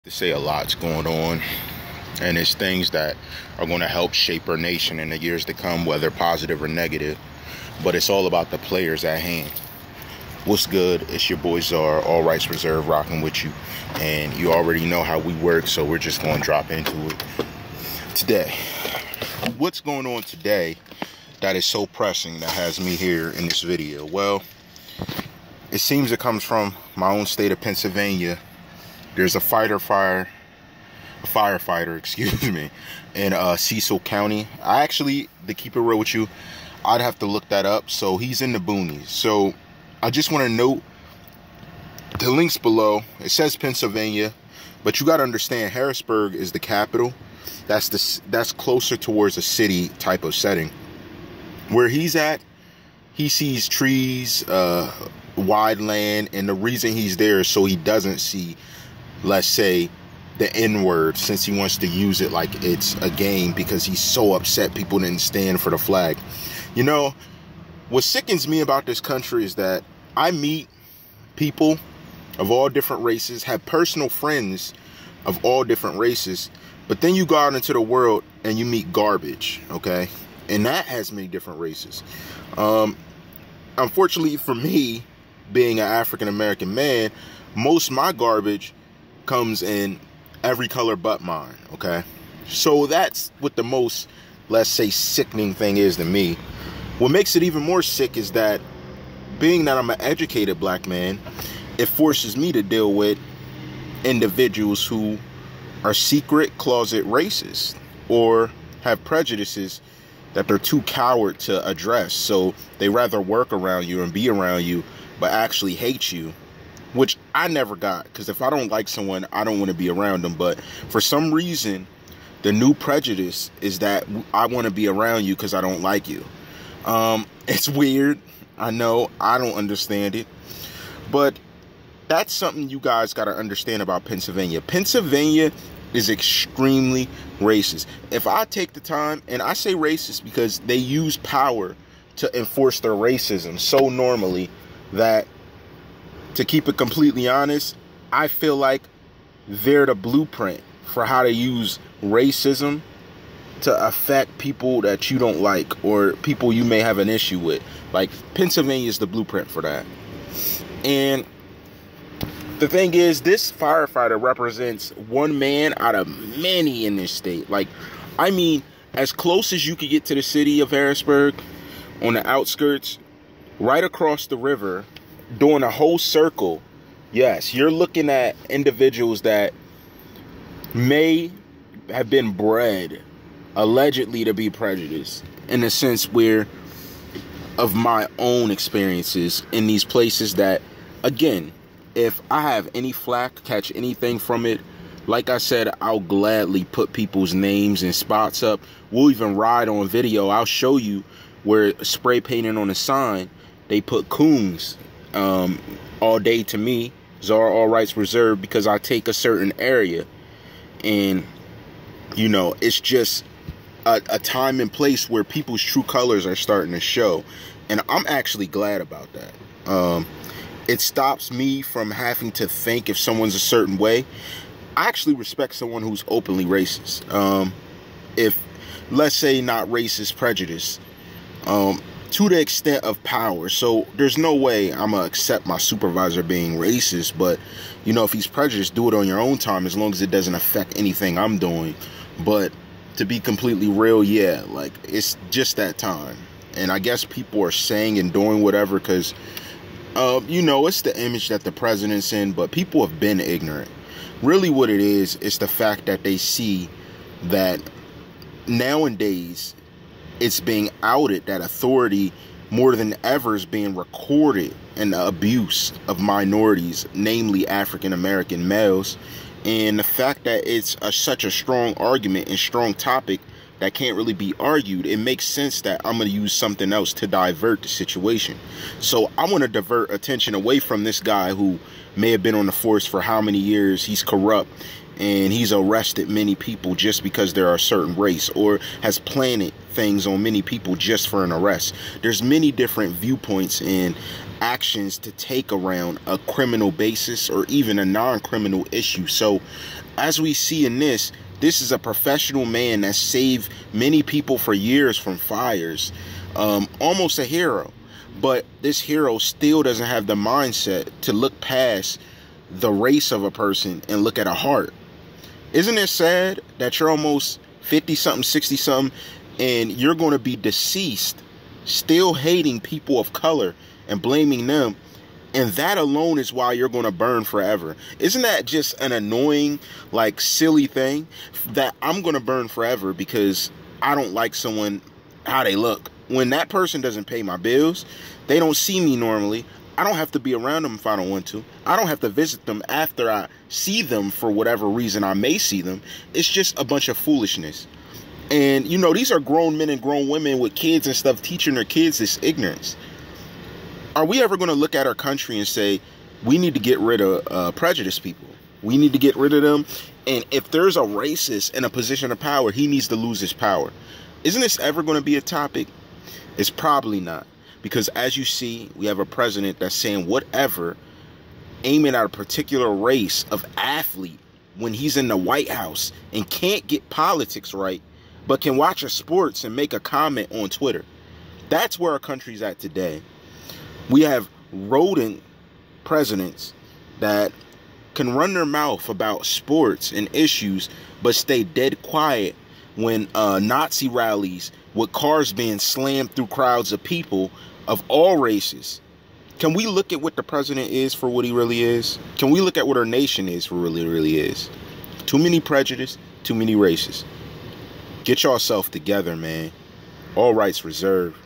To say a lot's going on, and it's things that are going to help shape our nation in the years to come, whether positive or negative. But it's all about the players at hand. What's good? It's your boy Czar, all rights reserved, rocking with you, and you already know how we work, so we're just going to drop into it today. What's going on today that is so pressing that has me here in this video? Well, it seems it comes from my own state of Pennsylvania. There's a firefighter, in Cecil County. To keep it real with you, I'd have to look that up. So he's in the boonies. So I just want to note the links below. It says Pennsylvania, but you got to understand Harrisburg is the capital. That's closer towards a city type of setting. Where he's at, he sees trees, wide land, and the reason he's there is so he doesn't see, let's say, the N-word, since he wants to use it like it's a game because he's so upset people didn't stand for the flag. You know, what sickens me about this country is that I meet people of all different races, have personal friends of all different races, but then you go out into the world and you meet garbage, okay? And that has many different races. Unfortunately for me, being an African-American man, most of my garbage comes in every color but mine, okay? So that's what the most, let's say, sickening thing is to me. What makes it even more sick is that being that I'm an educated black man, it forces me to deal with individuals who are secret closet racist or have prejudices that they're too coward to address. So they rather work around you and be around you, but actually hate you, which I never got, because if I don't like someone, I don't want to be around them. But for some reason, the new prejudice is that I want to be around you because I don't like you. It's weird. I know. I don't understand it. But that's something you guys got to understand about Pennsylvania. Pennsylvania is extremely racist. If I take the time, and I say racist because they use power to enforce their racism so normally that, to keep it completely honest, I feel like they're the blueprint for how to use racism to affect people that you don't like or people you may have an issue with. Like, Pennsylvania is the blueprint for that. And the thing is, this firefighter represents one man out of many in this state. Like, I mean, as close as you could get to the city of Harrisburg, on the outskirts, right across the river, doing a whole circle, yes, you're looking at individuals that may have been bred allegedly to be prejudiced, in a sense where, of my own experiences in these places, that, again, if I have any flack, catch anything from it, like I said, I'll gladly put people's names and spots up. We'll even ride on video. I'll show you where spray painting on a sign, they put coons. All day to me, Czar, all rights reserved, because I take a certain area. And, you know, it's just a time and place where people's true colors are starting to show. And I'm actually glad about that. It stops me from having to think if someone's a certain way. I actually respect someone who's openly racist. If, let's say, not racist, prejudice. To the extent of power. So there's no way I'm going to accept my supervisor being racist, but, you know, if he's prejudiced, do it on your own time, as long as it doesn't affect anything I'm doing. But to be completely real, yeah, like, it's just that time. And I guess people are saying and doing whatever because, you know, it's the image that the president's in, but people have been ignorant. Really what it is the fact that they see that nowadays it's being outed that authority more than ever is being recorded in the abuse of minorities, namely African-American males. And the fact that it's such a strong argument and strong topic that can't really be argued, it makes sense that I'm going to use something else to divert the situation. So I want to divert attention away from this guy who may have been on the force for how many years, he's corrupt, and he's arrested many people just because they're a certain race, or has planted things on many people just for an arrest. There's many different viewpoints, and actions to take around a criminal basis or even a non-criminal issue. So as we see in this is a professional man that saved many people for years from fires, almost a hero. But this hero still doesn't have the mindset to look past the race of a person and look at a heart. Isn't it sad that you're almost 50-something, 60-something, and you're going to be deceased, still hating people of color and blaming them, and that alone is why you're going to burn forever? Isn't that just an annoying, like, silly thing, that I'm going to burn forever because I don't like someone, how they look? When that person doesn't pay my bills, they don't see me normally, I don't have to be around them if I don't want to. I don't have to visit them after I see them for whatever reason I may see them. It's just a bunch of foolishness. And, you know, these are grown men and grown women with kids and stuff teaching their kids this ignorance. Are we ever going to look at our country and say, we need to get rid of prejudice people? We need to get rid of them. And if there's a racist in a position of power, he needs to lose his power. Isn't this ever going to be a topic? It's probably not. Because as you see, we have a president that's saying whatever, aiming at a particular race of athlete when he's in the White House and can't get politics right, but can watch a sports and make a comment on Twitter. That's where our country's at today. We have rodent presidents that can run their mouth about sports and issues, but stay dead quiet when Nazi rallies with cars being slammed through crowds of people of all races. Can we look at what the president is for what he really is? Can we look at what our nation is for what it really is? Too many prejudice, too many races. Get yourself together, man. All rights reserved.